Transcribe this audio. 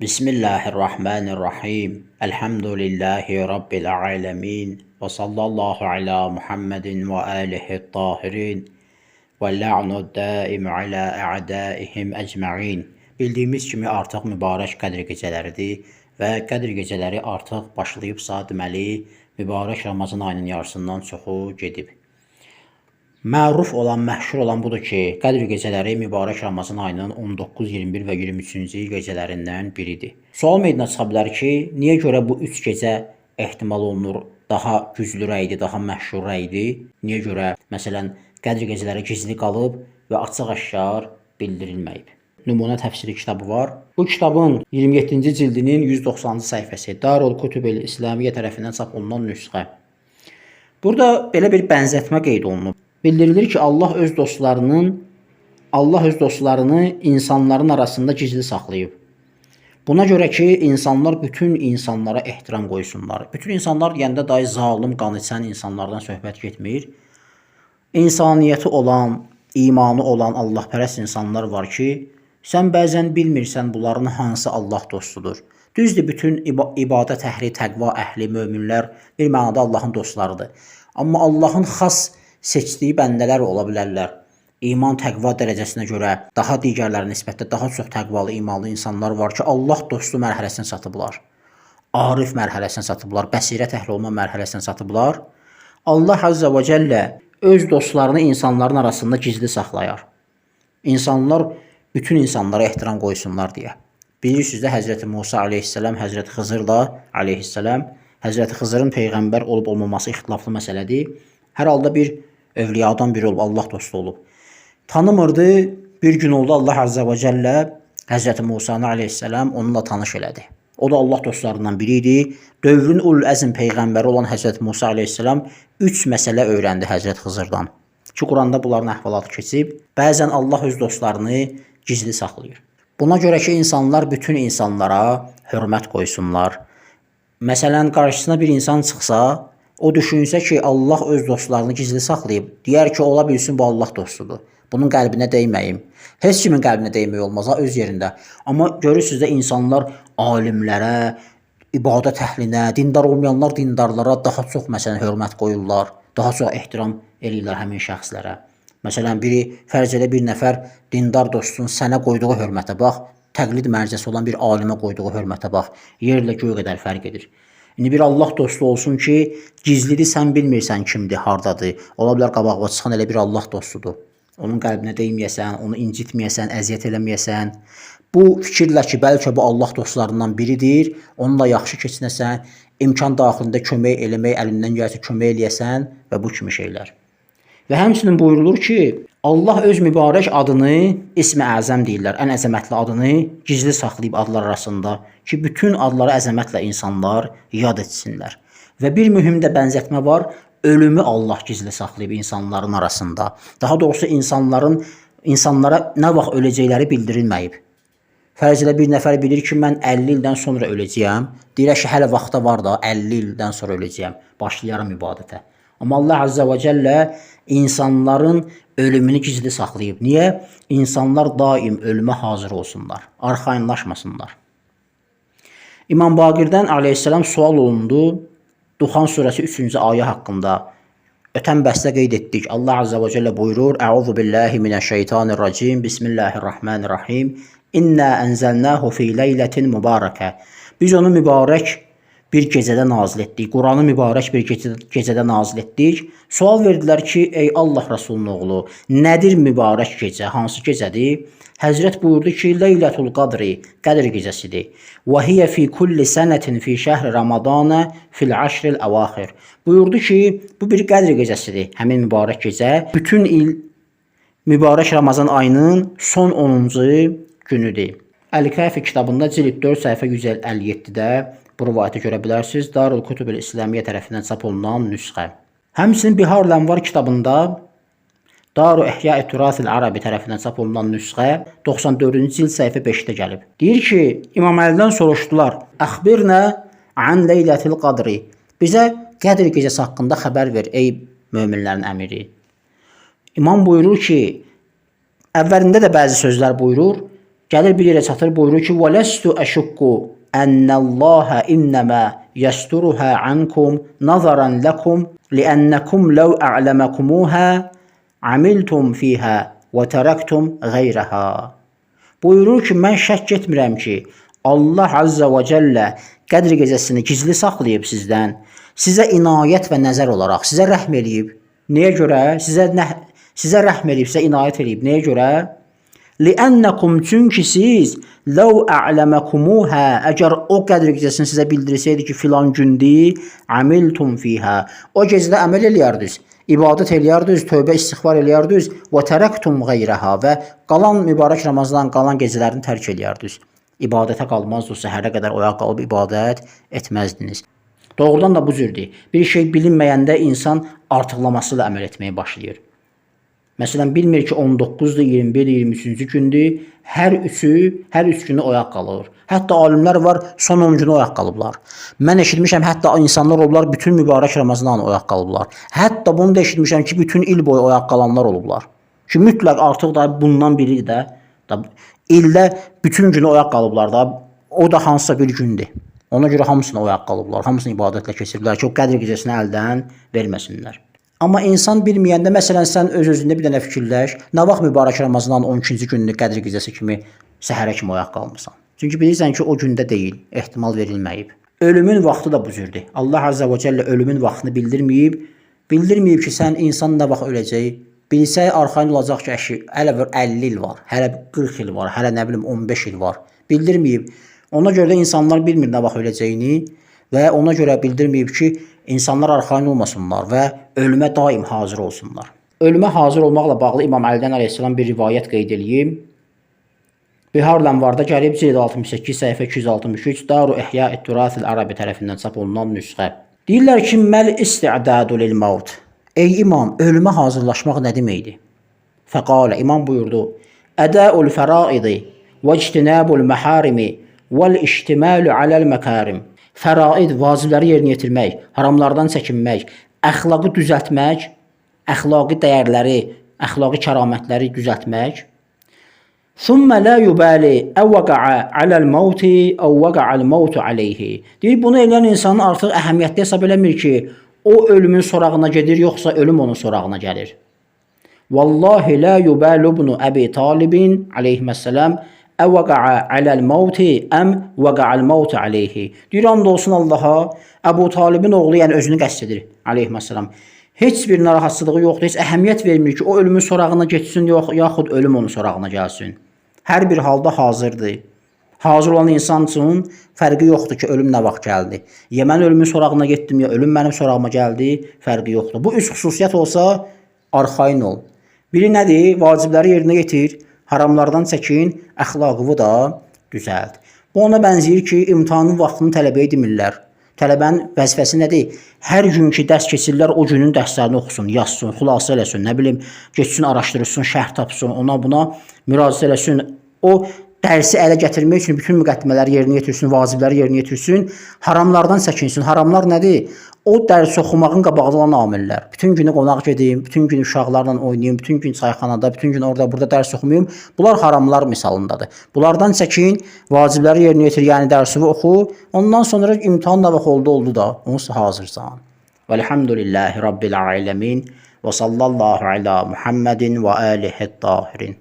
Bismillahirrahmanirrahim. Elhamdülillahi Rabbil alemin. Ve sallallahu ala Muhammedin ve alihi tahirin. Ve la'nu daim ala a'daihim ecma'in. Bildiyimiz kimi artıq mübarək Qədr gecələridir və Qədr gecələri artıq başlayıbsa, deməli, mübarək Ramazan ayının yarısından çoxu gedib. Məruf olan, məşhur olan budur ki, Qədr gecələri mübarək Ramazan ayının 19, 21 və 23-cü gecələrindən biridir. Sual meydana çıxa bilər ki, niyə görə bu 3 gecə ehtimal olunur daha güclü rəydir, daha məşhur rəydir? Niyə görə, məsələn, Qədr gecələri gizli qalıb və açıq-aşkar bildirilməyib? Nümunə təfsiri kitabı var. Bu kitabın 27-ci cildinin 190-cı səhifəsi Darul Kutub-el İslamiyyə tərəfindən çap olunan nüsxə. Burada belə bir bənzətmə qeyd olunub. Bildirilir ki, Allah öz dostlarını insanların arasında gizli saxlayıb. Buna görə ki, insanlar bütün insanlara ehtiram qoysunlar. Bütün insanlar deyəndə dahi zalim, qan içən insanlardan söhbət getmir. İnsaniyyəti olan, imanı olan Allahpərəst insanlar var ki, sən bəzən bilmirsən bunların hansı Allah dostudur. Düzdür, bütün ibadət əhli, təqva əhli, möminlər bir mənada Allahın dostlarıdır. Amma Allahın xas seçdiyi bəndələr ola bilərlər. İman, təqva dərəcəsinə görə daha digərlərinə nisbətdə daha çox təqvalı, imanlı insanlar var ki, Allah dostu mərhələsini satıblar. Arif mərhələsini satıblar, bəsirət əhli olma mərhələsini satıblar. Allah Azza və Cəllə öz dostlarını insanların arasında gizli saxlayar. İnsanlar bütün insanlara ehtiram qoysunlar deyə. Bilirsiniz də Həzrəti Musa aleyhissalam, Həzrəti Xızır da aleyhissalam, Həzrəti Xızırın peyğəmbər olub olmaması ixtilaflı məsələdir. Hər halda bir övliyadan biri olub, Allah dostu olub. Tanımırdı, bir gün oldu Allah Azza və Cəllə Həzrəti Musanı aleyhissalam onunla tanış elədi. O da Allah dostlarından biri idi. Dövrün ulul əzm peyğəmbəri olan Həzrəti Musa aleyhissalam 3 məsələ öyrəndi Həzrəti Xızırdan. Ki, Quranda bunların əhvalatı keçib. Bəzən Allah öz dostlarını gizli saxlayır. Buna görə ki, insanlar bütün insanlara hörmət qoysunlar. Məsələn, qarşısına bir insan çıxsa, o düşünsə ki, Allah öz dostlarını gizli saxlayıb, deyər ki, ola bilsin bu Allah dostudur. Bunun qəlbinə dəyməyim. Heç kimin qəlbinə dəymək olmaz, öz yerində. Amma görürsünüz də insanlar alimlərə, ibadət əhlinə, dindar olmayanlar dindarlara daha çox məsələn hörmət qoyurlar, daha çox ehtiram eləyirlər həmin şəxslərə. Məsələn, fərz elə bir nəfər dindar dostun sənə qoyduğu hörmətə bax, təqlid mərcəsi olan bir alimə qoyduğu hörmətə bax, yerlə göy qədər fərq edir. İndi bir Allah dostu olsun ki, gizlidir, sən bilmirsən kimdir, hardadır. Ola bilər qabağına çıxan elə bir Allah dostudur. Onun qəlbinə dəyməyəsən, onu incitməyəsən, əziyyət eləməyəsən. Bu fikirlə ki, bəlkə bu Allah dostlarından biridir, onunla yaxşı keçinəsən, imkan daxilində kömək eləmək, əlindən gəlsə kömək eləyəsən və bu kimi şeylər. Və həmçinin buyurulur ki, Allah öz mübarək adını İsmi Əzəm deyirlər, ən əzəmətli adını gizli saxlayıb adlar arasında ki, bütün adları əzəmətlə insanlar yad etsinlər. Və bir mühüm də bənzətmə var, ölümü Allah gizli saxlayıb insanların arasında. Daha doğrusu insanlara nə vaxt öləcəkləri bildirilməyib. Fərz elə bir nəfər bilir ki, mən 50 ildən sonra öləcəyəm, deyir ki, hələ vaxta var da 50 ildən sonra öləcəyəm, başlayaram ibadətə. Amma Allah Azza və Cəllə insanların ölümünü gizli saxlayıb. Niyə? İnsanlar daim ölümə hazır olsunlar, arxayınlaşmasınlar. İmam Baqirdən aleyhissalam sual olundu. Duxan surəsi 3-cü ayə haqqında. Ötən bəstə qeyd etdik. Allah Azza və Cəllə buyurur: "Əuzu billahi minəşşeytanirracim. Bismillahirrahmanirrahim. İnna enzelnahu fi leyletin mübarəkə." Biz onu mübarək bir gecədə nazil etdik. Quranı mübarək bir gecədə nazil etdik. Sual verdilər ki, ey Allah Rasulunun oğlu, nədir mübarək gecə? Hansı gecədir? Həzrət buyurdu ki, Leylətul Qadri, Qədr gecəsidir. Və hiyə fi kulli sənətin fi şəhri Ramadana fil aşril əvaxir. Buyurdu ki, bu bir Qədr gecəsidir, həmin mübarək gecə. Bütün il mübarək Ramazan ayının son 10-cu günüdür. Əl-Kəfi kitabında cild 4 səhifə 157-də bu rivayəti görə bilərsiniz. Darul Kutub-el İslamiyyə tərəfindən çap olunan nüsxə. Həmçinin Bihar Lənvar kitabında Daru Ehya-i Turasil Arabi tərəfindən çap olunan nüsxə 94-cü cild səhifə 5-də gəlib. Deyir ki, İmam Əlidən soruşdular: "Əxbirnə an Leylətil Qadri." Bizə Qədr gecəsi haqqında xəbər ver, ey möminlərin əmiri. İmam buyurur ki, əvvəlində də bəzi sözlər buyurur. Gəlir bir yerə çatır, buyurur ki: "Və lestu əşukku ennallaha innama yasturuha ankum nazaran lakum li'annakum law a'lamakumuha amiltum fiha və taraktum ghayraha." Buyurur ki, mən şək etmirəm ki, Allah Azza və Cəllə Qədr gecəsini gizli saxlayıb sizdən, sizə inayət və nəzər olaraq sizə rəhm eləyib. Nəyə görə? Sizə rəhm eləyib, sizə inayət eləyib. Nəyə görə? Li'annakum, çünki siz law a'lamakumuha, əgər o Qədr gecəsini sizə bildirsəydi ki, filan gündür, amiltum fiha, o gecədə əməl eləyərdiniz, ibadət eləyərdiniz, tövbə istiğfar eləyərdiniz və taraktum ghayraha, və qalan mübarək Ramazan qalan gecələrini tərk eləyərdiniz. İbadətə qalmazdınız, səhərə qədər oyaq qalıb ibadət etməzdiniz. Doğrudan da bu cürdür. Bir şey bilinməyəndə insan artıqlaması ilə əməl etməyə başlayır. Məsələn, bilmir ki, 19-dur, 21-dir, 23-cü gündür. Hər üç günü oyaq qalır. Hətta alimlər var, son 10 günü oyaq qalıblar. Mən eşitmişəm, hətta insanlar olublar, bütün mübarək Ramazandan oyaq qalıblar. Hətta bunu da eşitmişəm ki, bütün il boyu oyaq qalanlar olublar. Ki, mütləq artıq da bundan biri də ildə bütün günü oyaq qalıblar da, o da hansısa bir gündür. Ona görə hamısını oyaq qalıblar, hamısını ibadətlə keçiriblər ki, o Qədr gecəsini əldən verməsinlər. Amma insan bilməyəndə, məsələn, sən öz-özündə bir dənə fikirləş, nə vaxt mübarək Ramazanın 12-ci gününü Qədr gecəsi kimi səhərə kimi oyaq qalmısan? Çünki bilirsən ki, o gündə deyil, ehtimal verilməyib. Ölümün vaxtı da bu cürdür. Allah Azza və Cəllə ölümün vaxtını bildirməyib ki, sən insan nə vaxt öləcək? Bilsək, arxayın olacaq ki, hələ 50 il var, hələ 40 il var, hələ nə bilim 15 il var. Bildirməyib. Ona görə də insanlar bilmir nə vaxt öləcəyini və ona görə bildirməyib ki, insanlar arxayın olmasınlar və ölümə daim hazır olsunlar. Ölümə hazır olmaqla bağlı İmam Əlidən əleyhissalam bir rivayət qeyd edeyim. Bihar Lənvarda gəlib, cild 68, səhifə 263, Daru İhya Turasil Ərəbi tərəfindən çap olunan nüsxə. Deyirlər ki, məl isti'dadu lil maut. Ey imam, ölümə hazırlaşmaq nə deməkdir? Fəqalə, imam buyurdu: Ədəul fəraidi və ictinabul məharimi vəl iştimalu aləl makarim. Fəraid, vacibləri yerinə yetirmək, haramlardan çəkinmək, əxlaqı düzəltmək, əxlaqi dəyərləri, əxlaqi kəramətləri düzəltmək. Thumma la yubali awqa'a aləl mauti aw waqa'al mautu alayhi. Deyir, bunu eləyən insan artıq əhəmiyyətli hesab eləmir ki, o ölümün sorağına gedir, yoxsa ölüm onun sorağına gəlir. Vallahi la yubalu ibn Abi Talibin aleyhisselam əvqa'a aləl mauti əm vaqa'al mautu aleyhi. Deyir, and olsun Allaha, Əbu Talibin oğlu, yəni özünü qəsd edir aleyhisselam. Heç bir narahatsızlığı yoxdur, heç əhəmiyyət vermir ki, o ölümün sorağına getsin, yaxud ölüm onun sorağına gəlsin. Hər bir halda hazırdır. Hazır olan insan üçün fərqi yoxdur ki, ölüm nə vaxt gəldi. Ya mən ölümün sorağına getdim, ya ölüm mənim sorağıma gəldi, fərqi yoxdur. Bu üç xüsusiyyət olsa, arxayın ol. Biri nədir? Vacibləri yerinə yetir, haramlardan çəkin, əxlaqını da düzəlt. Bu ona bənzəyir ki, imtahanın vaxtını tələbəyə demirlər. Tələbənin vəzifəsi nədir? Hər günkü dərs keçirlər, o günün dərslərini oxusun, yazsın, xülasə eləsin, nə bilim, geçsin, araşdırsın, şərh tapsın, ona buna müraciət eləsin. O dərsi ələ gətirmək üçün bütün müqəddimələri yerinə yetirsin, vacibləri yerinə yetirsin, haramlardan çəkinsin. Haramlar nədir? O dərs oxumağın qabağında olan amillər. Bütün günü qonaq gedim, bütün gün uşaqlarla oynayım, bütün gün çayxanada, bütün gün orada burada dərs oxumayım. Bunlar haramlar misalındadır. Bunlardan çəkin, vacibləri yerinə yetir, yəni dərsini oxu. Ondan sonra imtahan da vaxt oldu da, onsuz hazırsan. Velhamdülillahi Rabbil alemin və sallallahu ala Muhammedin və alihi tahirin.